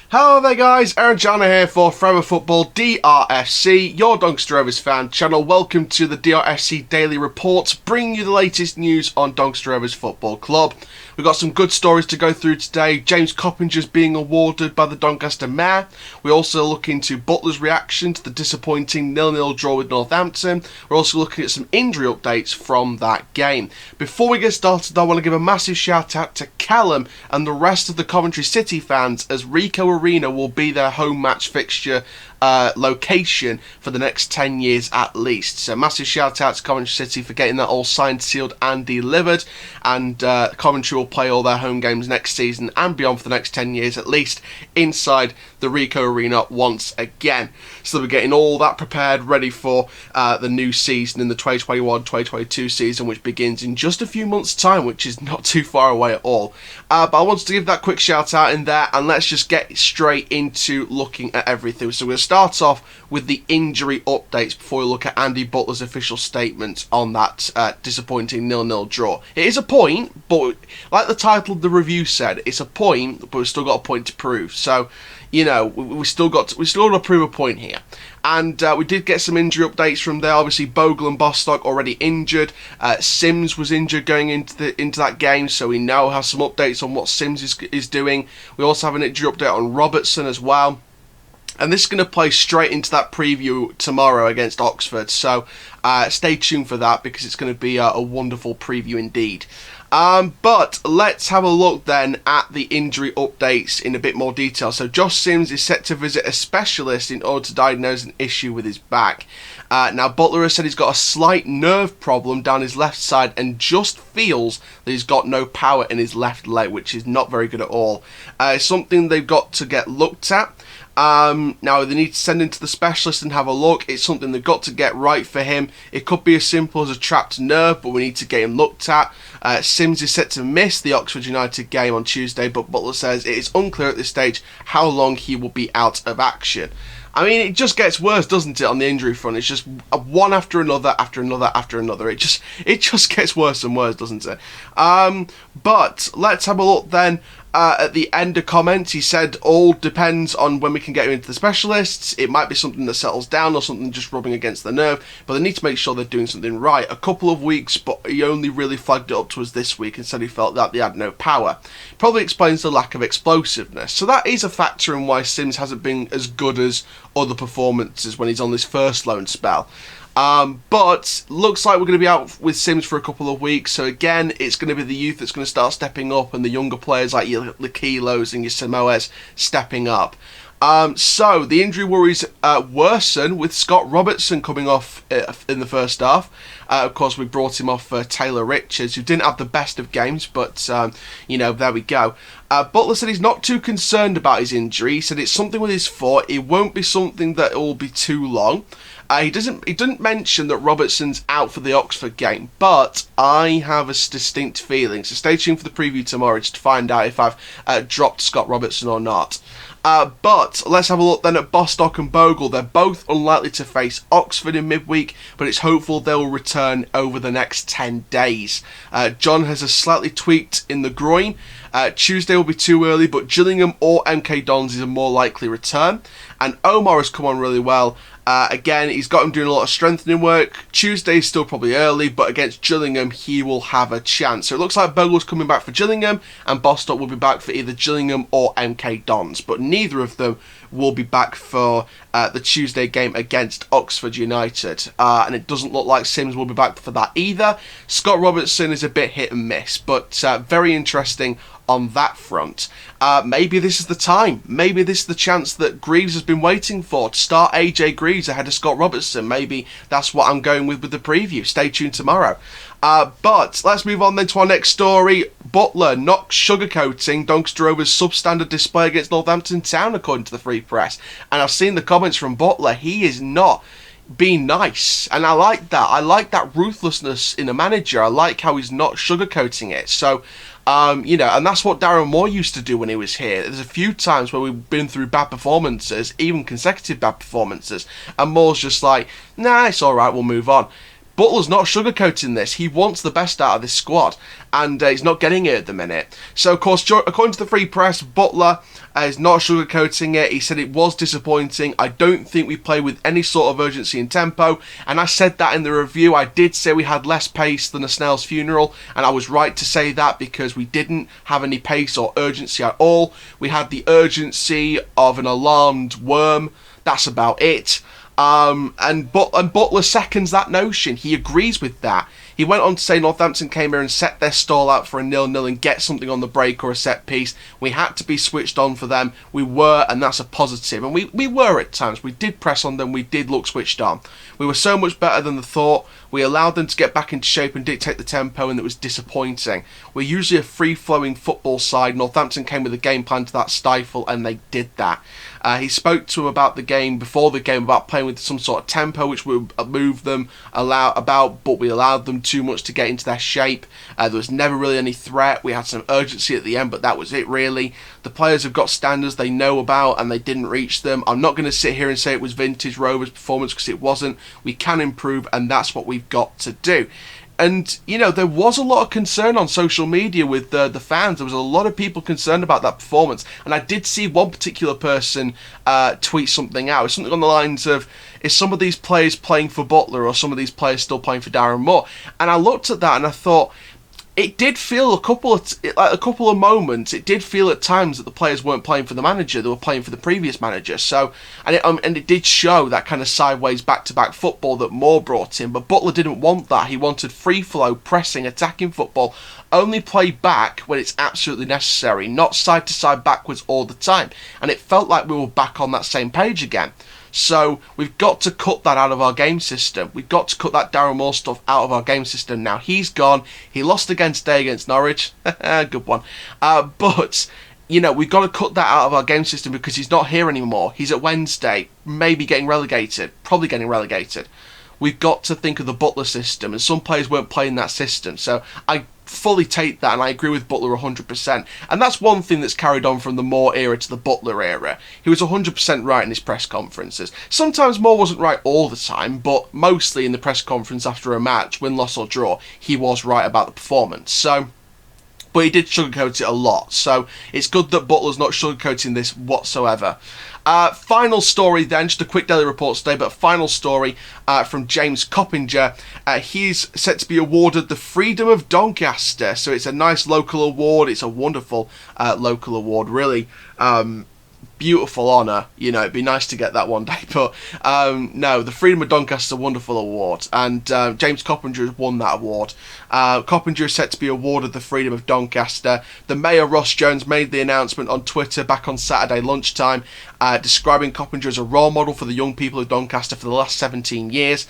Hello there guys, Aaron Jana here for Forever Football DRFC, your Doncaster Rovers fan channel. Welcome to the DRFC Daily Reports, bringing you the latest news on Doncaster Rovers Football Club. We've got some good stories to go through today. James Coppinger is being awarded by the Doncaster Mayor. We also look into Butler's reaction to the disappointing 0-0 draw with Northampton. We're also looking at some injury updates from that game. Before we get started, I want to give a massive shout out to Callum and the rest of the Coventry City fans, as Ricoh Arena will be their home match fixture location for the next 10 years at least. So massive shout out to Coventry City for getting that all signed, sealed and delivered, and Coventry will play all their home games next season and beyond for the next 10 years at least inside the Ricoh Arena once again. So we're getting all that prepared, ready for the new season in the 2021-2022 season, which begins in just a few months time, which is not too far away at all. But I wanted to give that quick shout out in there, and let's just get straight into looking at everything. So we'll start off with the injury updates before we look at Andy Butler's official statement on that disappointing 0-0 draw. It is a point, but like the title of the review said, it's a point, but we've still got a point to prove. So, you know, we still got to prove a point here. And we did get some injury updates from there. Obviously, Bogle and Bostock already injured. Sims was injured going into that game, so we now have some updates on what Sims is doing. We also have an injury update on Robertson as well. And this is going to play straight into that preview tomorrow against Oxford. So stay tuned for that, because it's going to be a wonderful preview indeed. But let's have a look then at the injury updates in a bit more detail. So Josh Sims is set to visit a specialist in order to diagnose an issue with his back. Now Butler has said he's got a slight nerve problem down his left side and just feels that he's got no power in his left leg, which is not very good at all. It's something they've got to get looked at. Now they need to send him to the specialist and have a look. It's something they've got to get right for him. It could be as simple as a trapped nerve, but we need to get him looked at. Sims is set to miss the Oxford United game on Tuesday, but Butler says it is unclear at this stage how long he will be out of action. I mean, it just gets worse, doesn't it, on the injury front? It's just one after another, after another, after another. It just gets worse and worse, doesn't it? But let's have a look then. At the end of comments, he said all depends on when we can get him into the specialists. It might be something that settles down or something just rubbing against the nerve, but they need to make sure they're doing something right. A couple of weeks, but he only really flagged it up to us this week and said he felt that they had no power. Probably explains the lack of explosiveness. So that is a factor in why Sims hasn't been as good as other performances when he's on this first loan spell. But looks like we're going to be out with Sims for a couple of weeks. So again, it's going to be the youth that's going to start stepping up, and the younger players like your Kilos and your Samoas stepping up. So the injury worries worsen with Scott Robertson coming off in the first half. Of course, we brought him off for Taylor Richards, who didn't have the best of games, but, you know, there we go. Butler said he's not too concerned about his injury. He said it's something with his foot. It won't be something that will be too long. He didn't mention that Robertson's out for the Oxford game, but I have a distinct feeling. So stay tuned for the preview tomorrow to find out if I've dropped Scott Robertson or not. But let's have a look then at Bostock and Bogle. They're both unlikely to face Oxford in midweek, but it's hopeful they'll return over the next 10 days. John has a slightly tweaked in the groin. Tuesday will be too early, but Gillingham or MK Dons is a more likely return. And Omar has come on really well. Again, he's got him doing a lot of strengthening work. Tuesday is still probably early, but against Gillingham, he will have a chance. So it looks like Bogle's coming back for Gillingham, and Bostock will be back for either Gillingham or MK Dons. But neither of them will be back for the Tuesday game against Oxford United. And it doesn't look like Sims will be back for that either. Scott Robertson is a bit hit and miss, but very interesting on that front. Maybe this is the time. Maybe this is the chance that Greaves has been waiting for, to start AJ Greaves ahead of Scott Robertson. Maybe that's what I'm going with the preview. Stay tuned tomorrow. But let's move on then to our next story. Butler not sugarcoating Doncaster Rovers' substandard display against Northampton Town, according to the Free Press. And I've seen the comments from Butler. He is not being nice, and I like that. I like that ruthlessness in a manager. I like how he's not sugarcoating it. So you know, and that's what Darren Moore used to do when he was here. There's a few times where we've been through bad performances, even consecutive bad performances, and Moore's just like, nah, it's alright, we'll move on. Butler's not sugarcoating this. He wants the best out of this squad, and he's not getting it at the minute. So, of course, according to the Free Press, Butler is not sugarcoating it. He said it was disappointing. I don't think we play with any sort of urgency and tempo, and I said that in the review. I did say we had less pace than a snail's funeral, and I was right to say that because we didn't have any pace or urgency at all. We had the urgency of an alarmed worm. That's about it. And Butler seconds that notion. He agrees with that. He went on to say Northampton came here and set their stall out for a 0-0 and get something on the break or a set piece. We had to be switched on for them. We were, and that's a positive. And we were at times. We did press on them. We did look switched on. We were so much better than the thought. We allowed them to get back into shape and dictate the tempo, and it was disappointing. We're usually a free-flowing football side. Northampton came with a game plan to that stifle, and they did that. He spoke to him about the game, before the game, about playing with some sort of tempo, which would move them, but we allowed them too much to get into their shape. There was never really any threat. We had some urgency at the end, but that was it, really. The players have got standards they know about, and they didn't reach them. I'm not going to sit here and say it was vintage Rovers performance, because it wasn't. We can improve, and that's what we've got to do. And, you know, there was a lot of concern on social media with the fans. There was a lot of people concerned about that performance. And I did see one particular person tweet something out. Something on the lines of, is some of these players playing for Butler or some of these players still playing for Darren Moore? And I looked at that and I thought, it did feel a couple of moments. It did feel at times that the players weren't playing for the manager; they were playing for the previous manager. So, and it did show that kind of sideways back-to-back football that Moore brought in. But Butler didn't want that. He wanted free-flow, pressing, attacking football. Only play back when it's absolutely necessary, not side-to-side backwards all the time. And it felt like we were back on that same page again. So we've got to cut that out of our game system. We've got to cut that Darren Moore stuff out of our game system. Now, he's gone. He lost today against Norwich. Good one. But, you know, we've got to cut that out of our game system because he's not here anymore. He's at Wednesday, maybe getting relegated, probably getting relegated. We've got to think of the Butler system, and some players weren't playing that system. So I fully take that, and I agree with Butler 100%. And that's one thing that's carried on from the Moore era to the Butler era. He was 100% right in his press conferences. Sometimes Moore wasn't right all the time, but mostly in the press conference after a match, win, loss or draw, he was right about the performance. So, but he did sugarcoat it a lot. So it's good that Butler's not sugarcoating this whatsoever. Final story then, just a quick daily report today, but final story from James Coppinger. He's set to be awarded the Freedom of Doncaster. So it's a nice local award. It's a wonderful local award, really. Beautiful honour, you know, it'd be nice to get that one day, but no, the Freedom of Doncaster is a wonderful award, and James Coppinger has won that award. Coppinger is set to be awarded the Freedom of Doncaster. The Mayor, Ross Jones, made the announcement on Twitter back on Saturday lunchtime, describing Coppinger as a role model for the young people of Doncaster for the last 17 years.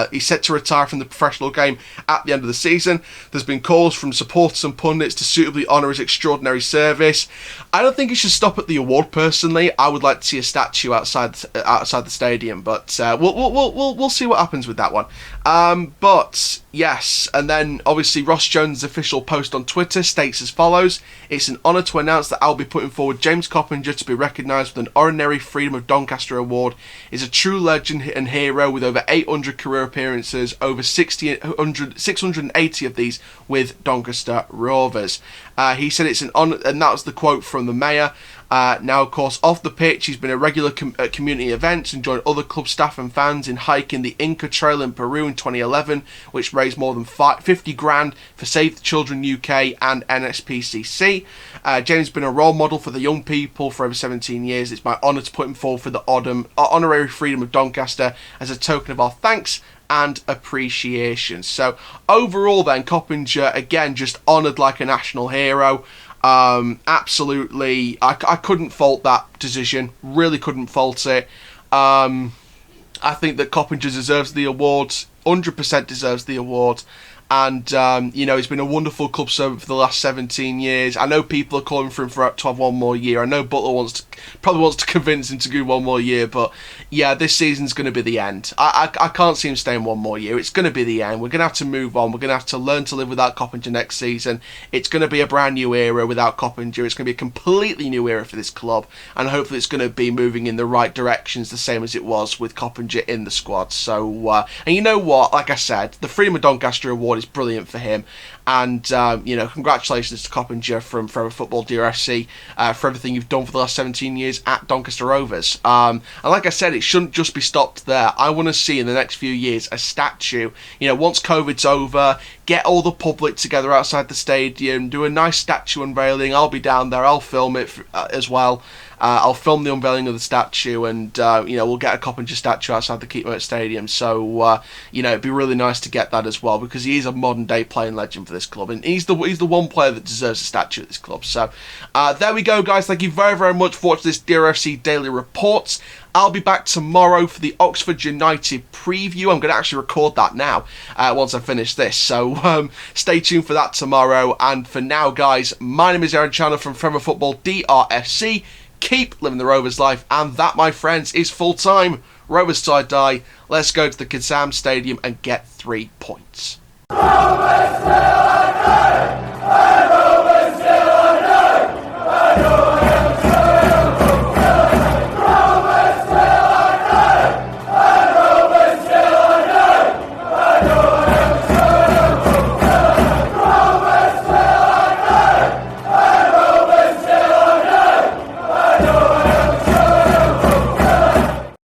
He's set to retire from the professional game at the end of the season. There's been calls from supporters and pundits to suitably honour his extraordinary service. I don't think he should stop at the award, personally. I would like to see a statue outside the stadium, but we'll see what happens with that one. But yes, and then obviously Ross Jones' official post on Twitter states as follows: "It's an honour to announce that I'll be putting forward James Coppinger to be recognised with an honorary Freedom of Doncaster award. He's a true legend and hero with over 800 career appearances, over 680 of these with Doncaster Rovers." He said it's an honour, and that was the quote from the Mayor. Now, of course, off the pitch, he's been a regular at community events and joined other club staff and fans in hiking the Inca Trail in Peru in 2011, which raised more than 50 grand for Save the Children UK and NSPCC. James has been a role model for the young people for over 17 years. It's my honour to put him forward for the honorary Freedom of Doncaster as a token of our thanks and appreciation. So overall then, Coppinger again just honoured like a national hero. Absolutely, I couldn't fault that decision, really couldn't fault it. I think that Coppinger deserves the award, 100% deserves the award. And, he's been a wonderful club servant for the last 17 years. I know people are calling for him to have one more year. I know Butler probably wants to convince him to do one more year. But, yeah, this season's going to be the end. I can't see him staying one more year. It's going to be the end. We're going to have to move on. We're going to have to learn to live without Coppinger next season. It's going to be a brand new era without Coppinger. It's going to be a completely new era for this club. And hopefully it's going to be moving in the right directions, the same as it was with Coppinger in the squad. So, and you know what? Like I said, the Freedom of Doncaster Award is brilliant for him, and congratulations to Coppinger from Forever Football DRFC for everything you've done for the last 17 years at Doncaster Rovers. And like I said, it shouldn't just be stopped there. I want to see in the next few years a statue. Once COVID's over, get all the public together outside the stadium, do a nice statue unveiling. I'll be down there. I'll film it as well. I'll film the unveiling of the statue, and we'll get a Coppinger statue outside the Keepmoat Stadium. So it'd be really nice to get that as well, because he is a modern day playing legend for this club, and he's the one player that deserves a statue at this club. So there we go, guys. Thank you very, very much for watching this DRFC Daily Reports. I'll be back tomorrow for the Oxford United preview. I'm going to actually record that now once I finish this. So stay tuned for that tomorrow. And for now, guys, my name is Aaron Chandler from Forever Football DRFC. Keep living the Rovers life, and that, my friends, is full-time. Rovers till I die. Let's go to the Kazam Stadium and get 3 points. Rovers till I die.